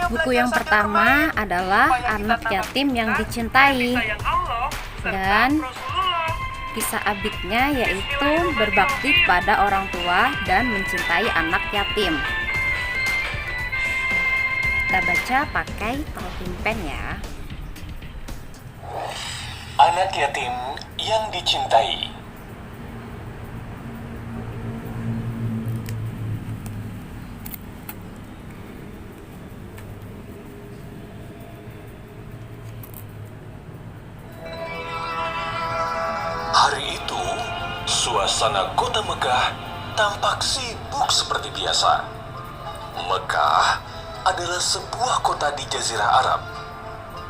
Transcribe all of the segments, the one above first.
Buku yang pertama adalah Anak Yatim yang Dicintai, dan kisah Abidnya yaitu berbakti pada orang tua dan mencintai anak yatim. Kita baca pakai fountain pen ya. Anak yatim yang dicintai. Hari itu, suasana kota Mekah tampak sibuk seperti biasa. Mekah adalah sebuah kota di Jazirah Arab.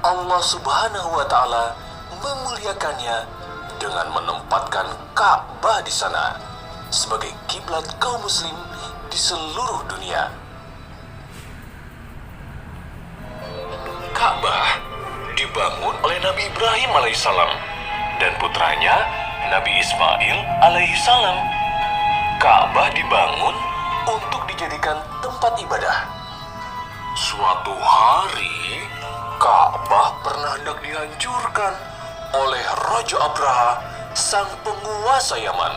Allah Subhanahu wa Ta'ala memuliakannya dengan menempatkan Ka'bah di sana sebagai kiblat kaum muslim di seluruh dunia. Ka'bah dibangun oleh Nabi Ibrahim alaihissalam dan putranya Nabi Ismail alaihissalam. Ka'bah dibangun untuk dijadikan tempat ibadah. Suatu hari, Ka'bah pernah hendak dihancurkan oleh Raja Abraha, sang penguasa Yaman.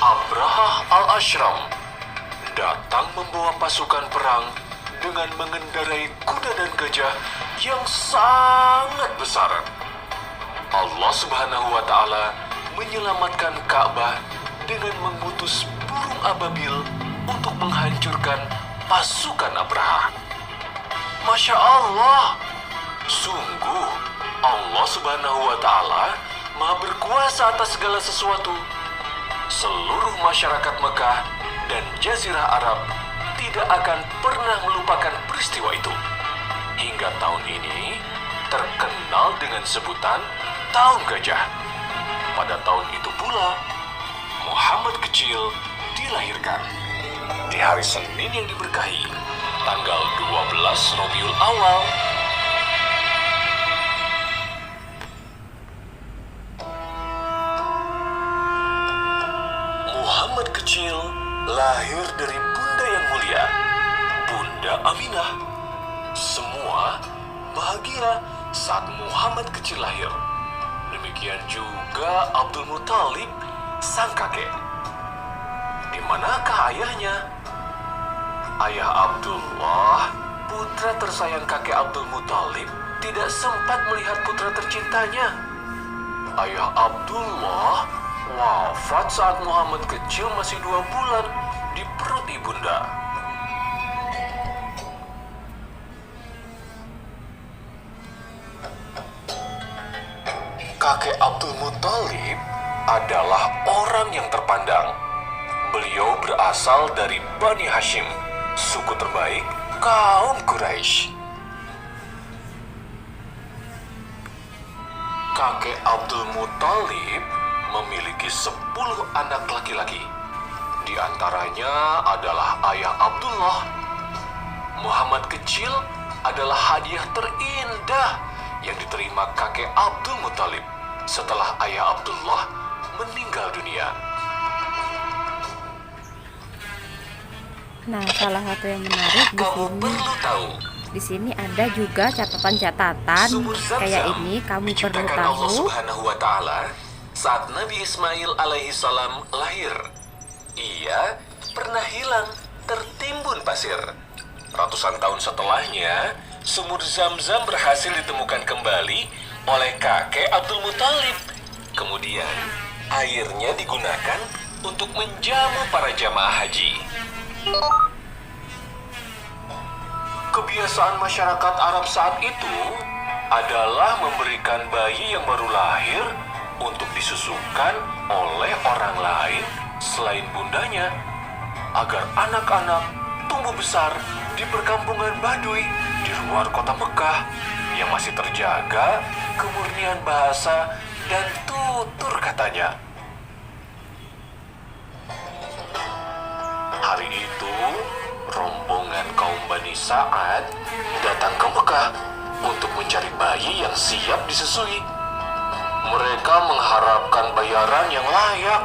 Abraha al-Ashram datang membawa pasukan perang dengan mengendarai kuda dan gajah yang sangat besar. Allah Subhanahu wa Ta'ala menyelamatkan Ka'bah dengan mengutus burung ababil untuk menghancurkan pasukan Abraha. Masya Allah, sungguh Allah Subhanahu wa Ta'ala Maha berkuasa atas segala sesuatu. Seluruh masyarakat Mekah dan Jazirah Arab tidak akan pernah melupakan peristiwa itu. Hingga tahun ini terkenal dengan sebutan Tahun Gajah. Pada tahun itu pula Muhammad kecil dilahirkan di hari Senin yang diberkahi, tanggal 12 Rabiul Awal. Muhammad kecil lahir dari bunda yang mulia, Bunda Aminah. Semua bahagia saat Muhammad kecil lahir. Demikian juga Abdul Muthalib, sang kakek. Di manakah ayahnya? Ayah Abdullah, putra tersayang kakek Abdul Muthalib, tidak sempat melihat putra tercintanya. Ayah Abdullah wafat saat Muhammad kecil masih 2 bulan di perut ibunda. Kakek Abdul Muthalib adalah orang yang terpandang. Beliau berasal dari Bani Hashim, suku terbaik kaum Quraisy. Kakek Abdul Muthalib memiliki 10 anak laki-laki. Di antaranya adalah ayah Abdullah. Muhammad kecil adalah hadiah terindah yang diterima kakek Abdul Muthalib setelah ayah Abdullah meninggal dunia. Nah, salah satu yang menarik di sini ada juga catatan-catatan kayak ini. Kamu perlu tahu. Allah Subhanahu wa Ta'ala saat Nabi Ismail alaihissalam lahir. Ia pernah hilang tertimbun pasir. Ratusan tahun setelahnya, sumur Zam-Zam berhasil ditemukan kembali oleh kakek Abdul Muthalib. Kemudian, airnya digunakan untuk menjamu para jamaah haji. Kebiasaan masyarakat Arab saat itu adalah memberikan bayi yang baru lahir untuk disusukan oleh orang lain selain bundanya, agar anak-anak tumbuh besar di perkampungan Baduy di luar kota Mekah yang masih terjaga kemurnian bahasa dan tutur katanya. Hari itu, rombongan kaum Bani Sa'ad datang ke Mekah untuk mencari bayi yang siap disusui. Mereka mengharapkan bayaran yang layak.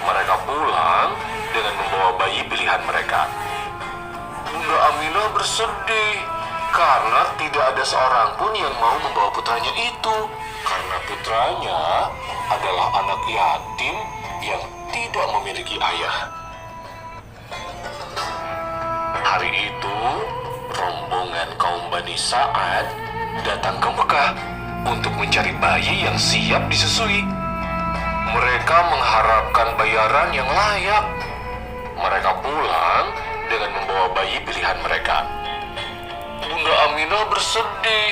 Mereka pulang dengan membawa bayi pilihan mereka. Bunda Aminah bersedih karena tidak ada seorang pun yang mau membawa putranya itu. Karena putranya adalah anak yatim yang tidak memiliki ayah. Hari itu, rombongan kaum Bani Sa'ad datang ke Mekah untuk mencari bayi yang siap disusui. Mereka mengharapkan bayaran yang layak. Mereka pulang dengan membawa bayi pilihan mereka. Bunda Aminah bersedih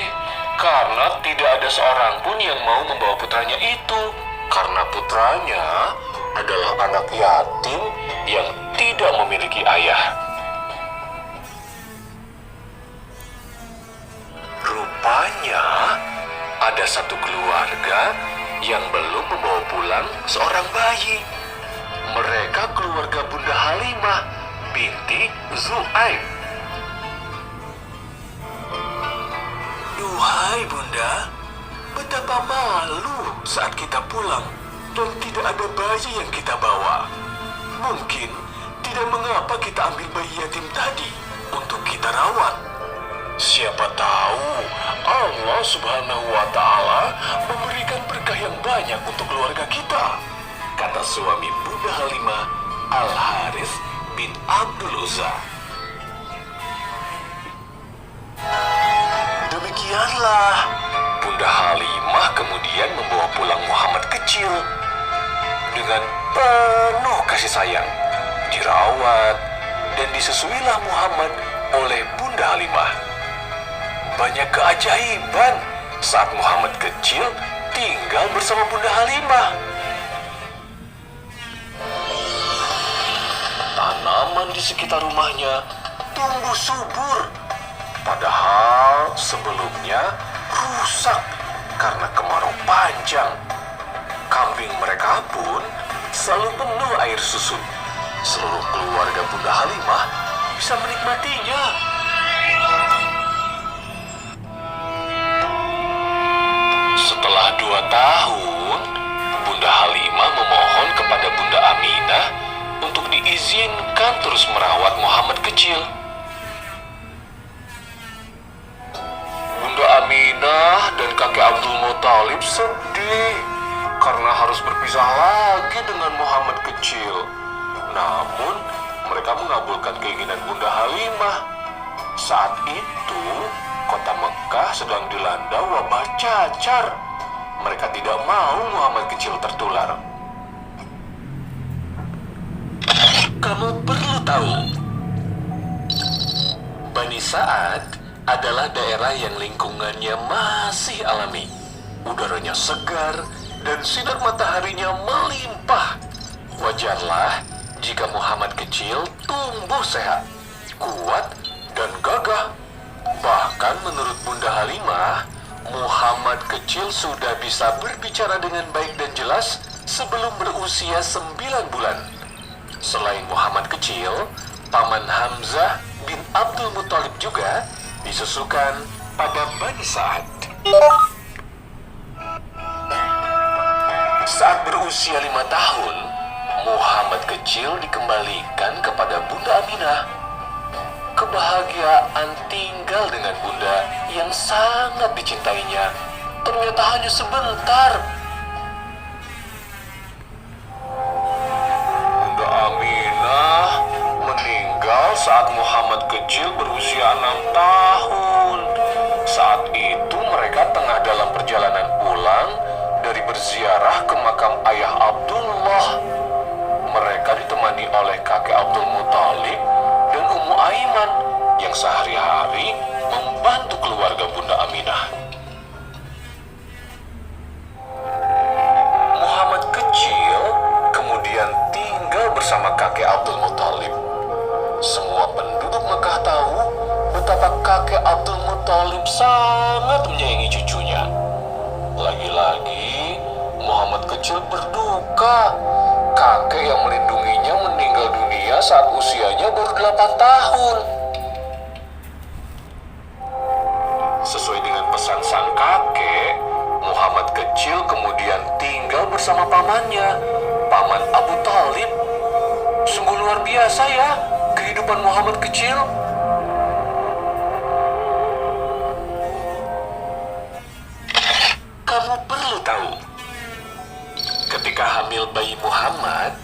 karena tidak ada seorang pun yang mau membawa putranya itu. Karena putranya adalah anak yatim yang tidak memiliki ayah. Rupanya ada satu keluarga yang belum membawa pulang seorang bayi. Mereka keluarga Bunda Halimah binti Zu'aib. Duhai Bunda, betapa malu saat kita pulang dan tidak ada bayi yang kita bawa. Mungkin tidak mengapa kita ambil bayi yatim tadi untuk kita rawat. Siapa tahu Allah Subhanahu wa Ta'ala memberikan berkah yang banyak untuk keluarga kita, kata suami Bunda Halimah, Al-Harith bin Abdul Uzza. Demikianlah, Bunda Halimah kemudian membawa pulang Muhammad kecil dengan penuh kasih sayang. Dirawat dan disusuilah Muhammad oleh Bunda Halimah. Banyak keajaiban saat Muhammad kecil tinggal bersama Bunda Halimah. Tanaman di sekitar rumahnya tumbuh subur, padahal sebelumnya rusak karena kemarau panjang. Kambing mereka pun selalu penuh air susu. Seluruh keluarga Bunda Halimah bisa menikmatinya. Setelah 2 tahun, Bunda Halimah memohon kepada Bunda Aminah untuk diizinkan terus merawat Muhammad kecil. Bunda Aminah dan kakek Abdul Muthalib sedih karena harus berpisah lagi dengan Muhammad kecil. Namun, mereka mengabulkan keinginan Bunda Halimah. Saat itu, kota Mekah sedang dilanda wabah cacar. Mereka tidak mau Muhammad kecil tertular. Kamu perlu tahu, Bani Sa'ad adalah daerah yang lingkungannya masih alami. Udaranya segar dan sinar mataharinya melimpah. Wajarlah jika Muhammad kecil tumbuh sehat, kuat, dan gagah. Bahkan menurut Bunda Halimah, Muhammad kecil sudah bisa berbicara dengan baik dan jelas sebelum berusia 9 bulan. Selain Muhammad kecil, paman Hamzah bin Abdul Muthalib juga disusukan pada Bani Sa'ad. Saat berusia 5 tahun, Muhammad kecil dikembalikan kepada Bunda Aminah. Kebahagiaan tinggal dengan Bunda yang sangat dicintainya ternyata hanya sebentar. Bunda Aminah meninggal saat Muhammad kecil berusia 6 tahun. Saat itu mereka tengah dalam perjalanan pulang dari berziarah ke makam ayah Abdullah. Mereka ditemani oleh kakek Abdul Muthalib dan Ummu Aiman yang sehari-hari membantu keluarga Bunda Aminah. Muhammad kecil kemudian tinggal bersama kakek Abdul Muthalib. Semua penduduk Mekah tahu betapa kakek Abdul Muthalib sangat menyayangi cucunya. Lagi-lagi Muhammad kecil berduka. Kakek yang melindunginya meninggal dunia saat usianya baru 8 tahun. Sesuai dengan pesan sang kakek, Muhammad kecil kemudian tinggal bersama pamannya, Paman Abu Thalib. Sungguh luar biasa ya, kehidupan Muhammad kecil? Kamu perlu tahu, ketika hamil bayi Muhammad,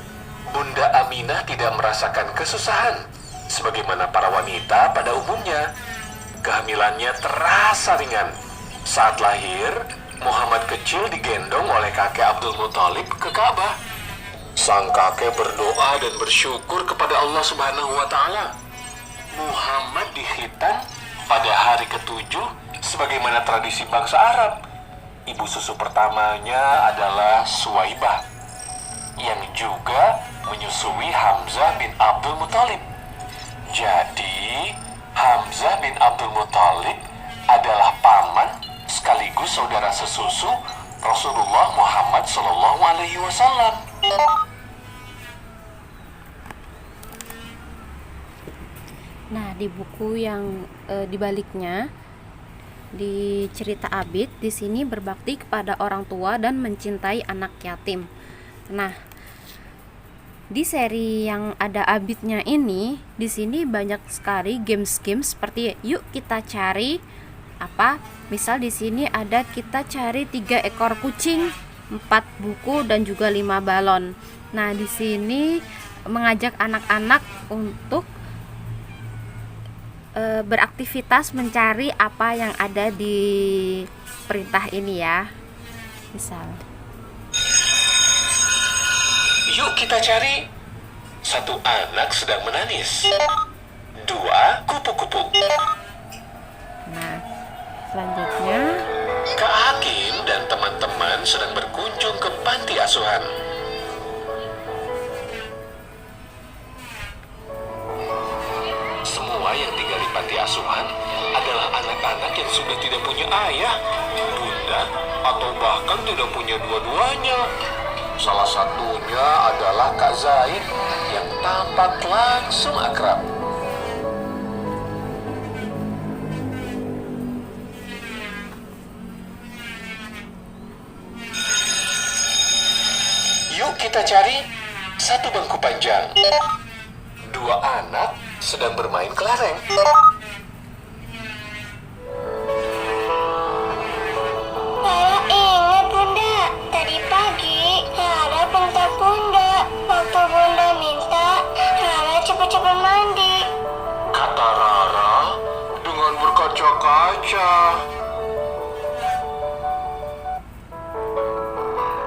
Bunda Aminah tidak merasakan kesusahan sebagaimana para wanita pada umumnya. Kehamilannya terasa ringan. Saat lahir, Muhammad kecil digendong oleh kakek Abdul Muthalib ke Ka'bah. Sang kakek berdoa dan bersyukur kepada Allah Subhanahu wa Ta'ala. Muhammad dikhitan pada hari ketujuh sebagaimana tradisi bangsa Arab. Ibu susu pertamanya adalah Suwaibah, yang juga menyusui Hamzah bin Abdul Muthalib. Jadi, Hamzah bin Abdul Muthalib adalah paman sekaligus saudara sesusu Rasulullah Muhammad Sallallahu Alaihi Wasallam. Nah, di buku yang dibaliknya, di cerita Abid, di sini berbakti kepada orang tua dan mencintai anak yatim. Nah, di seri yang ada Abidnya ini, di sini banyak sekali games-games seperti yuk kita cari apa? Misal di sini ada kita cari 3 ekor kucing, 4 buku dan juga 5 balon. Nah, di sini mengajak anak-anak untuk beraktivitas mencari apa yang ada di perintah ini ya. Misal, Yuk kita cari. 1 anak sedang menangis. 2 kupu-kupu. nah selanjutnya Kak Hakim dan teman-teman sedang berkunjung ke panti asuhan. Semua yang tinggal di panti asuhan adalah anak-anak yang sudah tidak punya ayah, bunda, atau bahkan tidak punya dua-duanya. Salah satunya adalah Kak Zaid yang tampak langsung akrab. Yuk kita cari 1 bangku panjang. 2 anak sedang bermain kelereng. Saya ingat bunda, tadi pagi Rara bentak bunda. Waktu bunda minta Rara cepat-cepat mandi. Kata Rara dengan berkaca-kaca.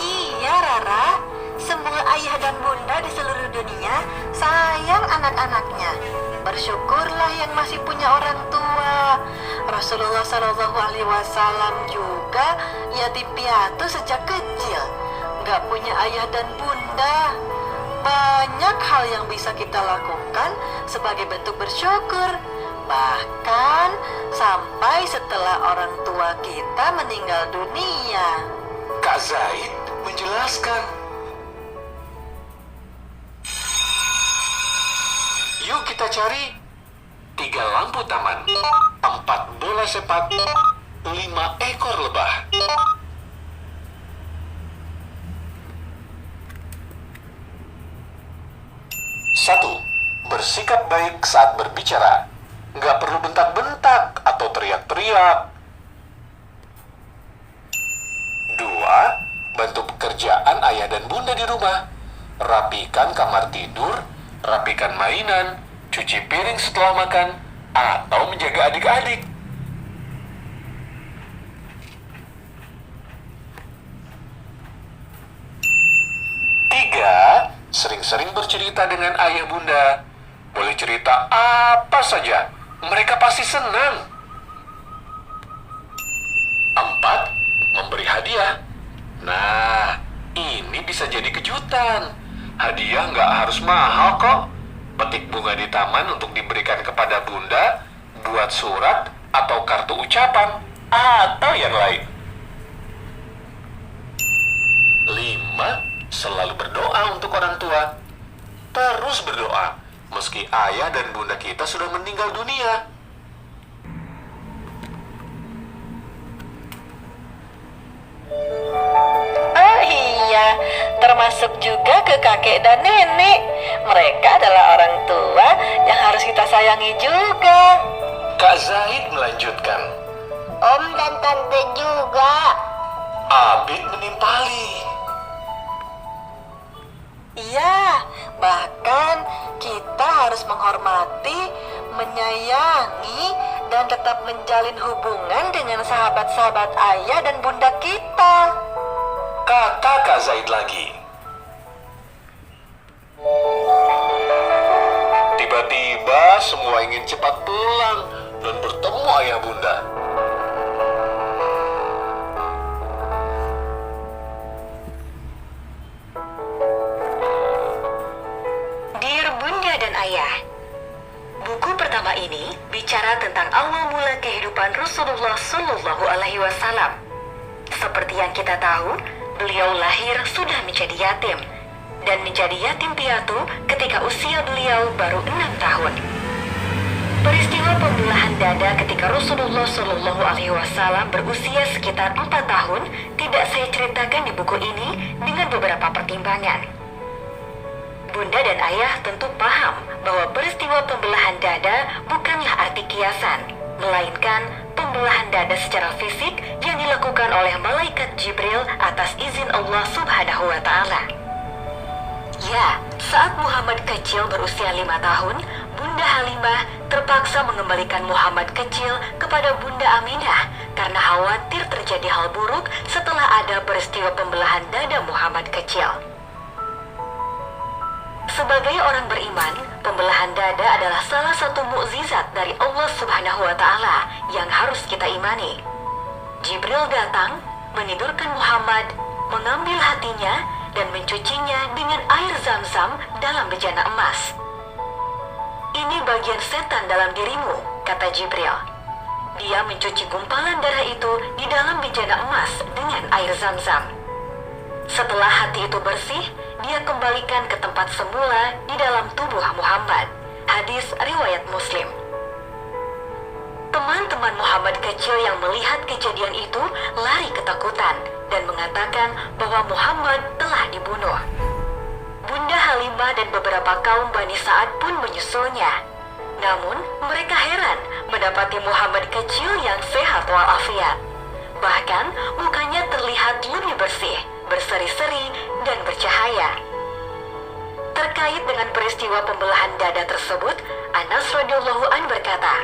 Iya Rara, semua ayah dan bunda di seluruh dunia sayang anak-anaknya. Bersyukurlah yang masih punya orang tua. Rasulullah Shallallahu Alaihi Wasallam juga yatim piatu sejak kecil, nggak punya ayah dan bunda. Banyak hal yang bisa kita lakukan sebagai bentuk bersyukur, bahkan sampai setelah orang tua kita meninggal dunia. Kak Zaid menjelaskan. Yuk kita cari 3 lampu taman, 4 bola sepak, 5 ekor lebah. 1. Bersikap baik saat berbicara. Nggak perlu bentak-bentak atau teriak-teriak. 2. Bantu pekerjaan ayah dan bunda di rumah. Rapikan kamar tidur, rapikan mainan, cuci piring setelah makan, atau menjaga adik-adik. 3. Sering-sering bercerita dengan ayah bunda. Boleh cerita apa saja, mereka pasti senang. 4. Memberi hadiah. Nah, ini bisa jadi kejutan. Hadiah nggak harus mahal kok. Petik bunga di taman untuk diberikan kepada bunda, buat surat atau kartu ucapan, atau yang lain. 5. Selalu berdoa untuk orang tua. Terus berdoa, meski ayah dan bunda kita sudah meninggal dunia. Oh iya, termasuk juga ke kakek dan nenek. Mereka adalah orang tua yang sayangi juga. Kak Zaid melanjutkan. Om dan tante juga. Abid menimpali. Iya, bahkan kita harus menghormati, menyayangi, dan tetap menjalin hubungan dengan sahabat-sahabat ayah dan bunda kita. Kata Kak Zaid lagi. Tiba-tiba semua ingin cepat pulang dan bertemu ayah bunda. Dear Bunda dan Ayah, buku pertama ini bicara tentang awal mula kehidupan Rasulullah Shallallahu Alaihi Wasallam. Seperti yang kita tahu, beliau lahir sudah menjadi yatim dan menjadi yatim piatu ketika usia beliau baru 6 tahun. Peristiwa pembelahan dada ketika Rasulullah Shallallahu Alaihi Wasallam berusia sekitar 4 tahun tidak saya ceritakan di buku ini dengan beberapa pertimbangan. Bunda dan Ayah tentu paham bahwa peristiwa pembelahan dada bukanlah arti kiasan, melainkan pembelahan dada secara fisik yang dilakukan oleh malaikat Jibril atas izin Allah Subhanahu wa Ta'ala. Ya, saat Muhammad kecil berusia 5 tahun, Bunda Halimah terpaksa mengembalikan Muhammad kecil kepada Bunda Aminah karena khawatir terjadi hal buruk setelah ada peristiwa pembelahan dada Muhammad kecil. Sebagai orang beriman, pembelahan dada adalah salah satu mukjizat dari Allah Subhanahu wa Ta'ala yang harus kita imani. Jibril datang, menidurkan Muhammad, mengambil hatinya, dan mencucinya dengan air zam-zam dalam bejana emas. Ini bagian setan dalam dirimu, kata Jibril. Dia mencuci gumpalan darah itu di dalam bejana emas dengan air zam-zam. Setelah hati itu bersih, dia kembalikan ke tempat semula di dalam tubuh Muhammad. Hadis riwayat Muslim. Teman-teman Muhammad kecil yang melihat kejadian itu lari ketakutan dan mengatakan bahwa Muhammad telah dibunuh. Bunda Halimah dan beberapa kaum Bani Sa'ad pun menyusulnya. Namun, mereka heran mendapati Muhammad kecil yang sehat walafiat. Bahkan, mukanya terlihat lebih bersih, berseri-seri, dan bercahaya. Terkait dengan peristiwa pembelahan dada tersebut, Anas radhiyallahu an berkata,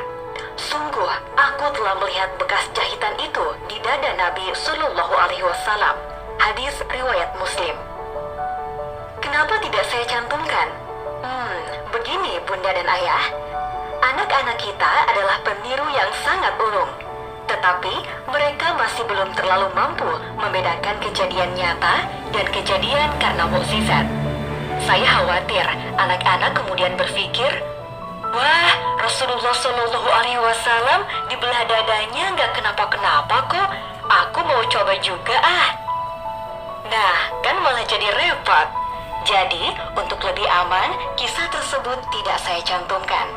"Sungguh, aku telah melihat bekas jahitan itu di dada Nabi Shallallahu Alaihi Wasallam." Hadis riwayat Muslim. Kenapa tidak saya cantumkan? Begini Bunda dan Ayah, anak-anak kita adalah peniru yang sangat ulung. Tetapi mereka masih belum terlalu mampu membedakan kejadian nyata dan kejadian karena mukjizat. Saya khawatir anak-anak kemudian berpikir, wah, Rasulullah Shallallahu Alaihi Wasallam dibelah dadanya nggak kenapa-kenapa kok. Aku mau coba juga ah. Nah, kan malah jadi repot. Jadi, untuk lebih aman, kisah tersebut tidak saya cantumkan.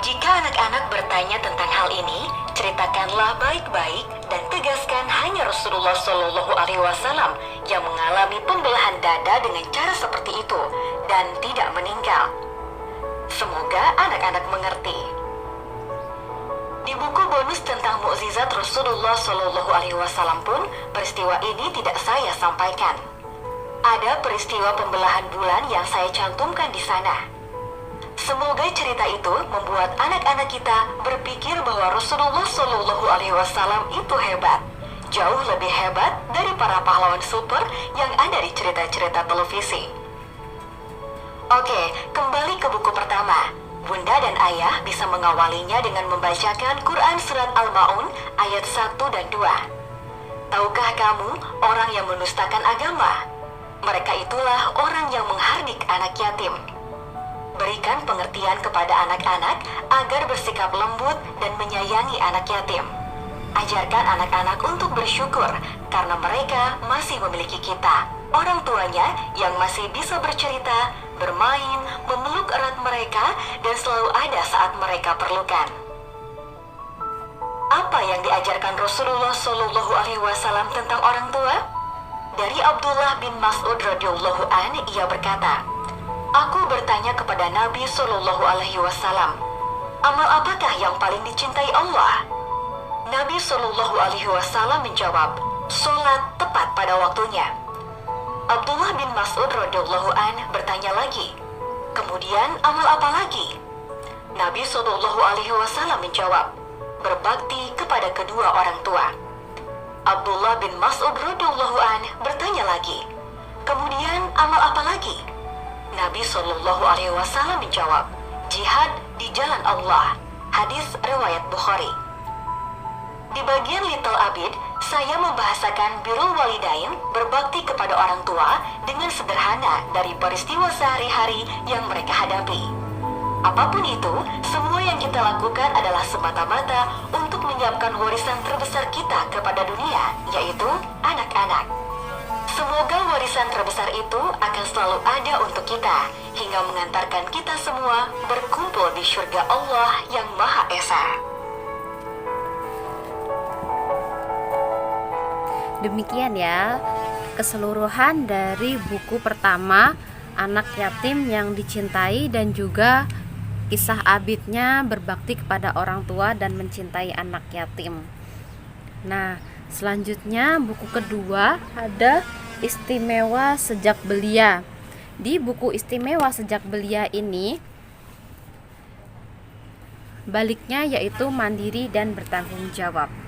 Jika anak-anak bertanya tentang hal ini, ceritakanlah baik-baik dan tegaskan hanya Rasulullah Shallallahu Alaihi Wasallam yang mengalami pembelahan dada dengan cara seperti itu dan tidak meninggal. Semoga anak-anak mengerti. Di buku bonus tentang mukjizat Rasulullah Shallallahu Alaihi Wasallam pun peristiwa ini tidak saya sampaikan. Ada peristiwa pembelahan bulan yang saya cantumkan di sana. Semoga cerita itu membuat anak-anak kita berpikir bahwa Rasulullah Shallallahu Alaihi Wasallam itu hebat, jauh lebih hebat dari para pahlawan super yang ada di cerita-cerita televisi. Oke, kembali ke buku pertama. Bunda dan Ayah bisa mengawalinya dengan membacakan Quran Surat Al-Ma'un ayat 1 dan 2. Tahukah kamu orang yang menustakan agama? Mereka itulah orang yang menghardik anak yatim. Berikan pengertian kepada anak-anak agar bersikap lembut dan menyayangi anak yatim. Ajarkan anak-anak untuk bersyukur karena mereka masih memiliki kita, orang tuanya yang masih bisa bercerita, bermain, memeluk erat mereka, dan selalu ada saat mereka perlukan. Apa yang diajarkan Rasulullah Shallallahu Alaihi Wasallam tentang orang tua? Dari Abdullah bin Mas'ud radhiyallahu an, ia berkata, Aku bertanya kepada Nabi Shallallahu Alaihi Wasallam, amal apakah yang paling dicintai Allah? Nabi Shallallahu Alaihi Wasallam menjawab, sholat tepat pada waktunya. Abdullah bin Mas'ud radhiyallahu an bertanya lagi, kemudian amal apa lagi? Nabi Shallallahu Alaihi Wasallam menjawab, berbakti kepada kedua orang tua. Abdullah bin Mas'ud radhiyallahu an bertanya lagi, kemudian amal apa lagi? Nabi Shallallahu Alaihi Wasallam menjawab, jihad di jalan Allah. Hadis riwayat Bukhari. Di bagian Little Abid, saya membahasakan birrul walidain, berbakti kepada orang tua dengan sederhana dari peristiwa sehari-hari yang mereka hadapi. Apapun itu, semua yang kita lakukan adalah semata-mata untuk menyiapkan warisan terbesar kita kepada dunia, yaitu anak-anak. Semoga warisan terbesar itu akan selalu ada untuk kita, hingga mengantarkan kita semua berkumpul di surga Allah yang Maha Esa. Demikian ya keseluruhan dari buku pertama Anak Yatim yang Dicintai dan juga kisah Abidnya berbakti kepada orang tua dan mencintai anak yatim. Nah, selanjutnya buku kedua ada Istimewa Sejak Belia. Di buku Istimewa Sejak Belia ini baliknya yaitu mandiri dan bertanggung jawab.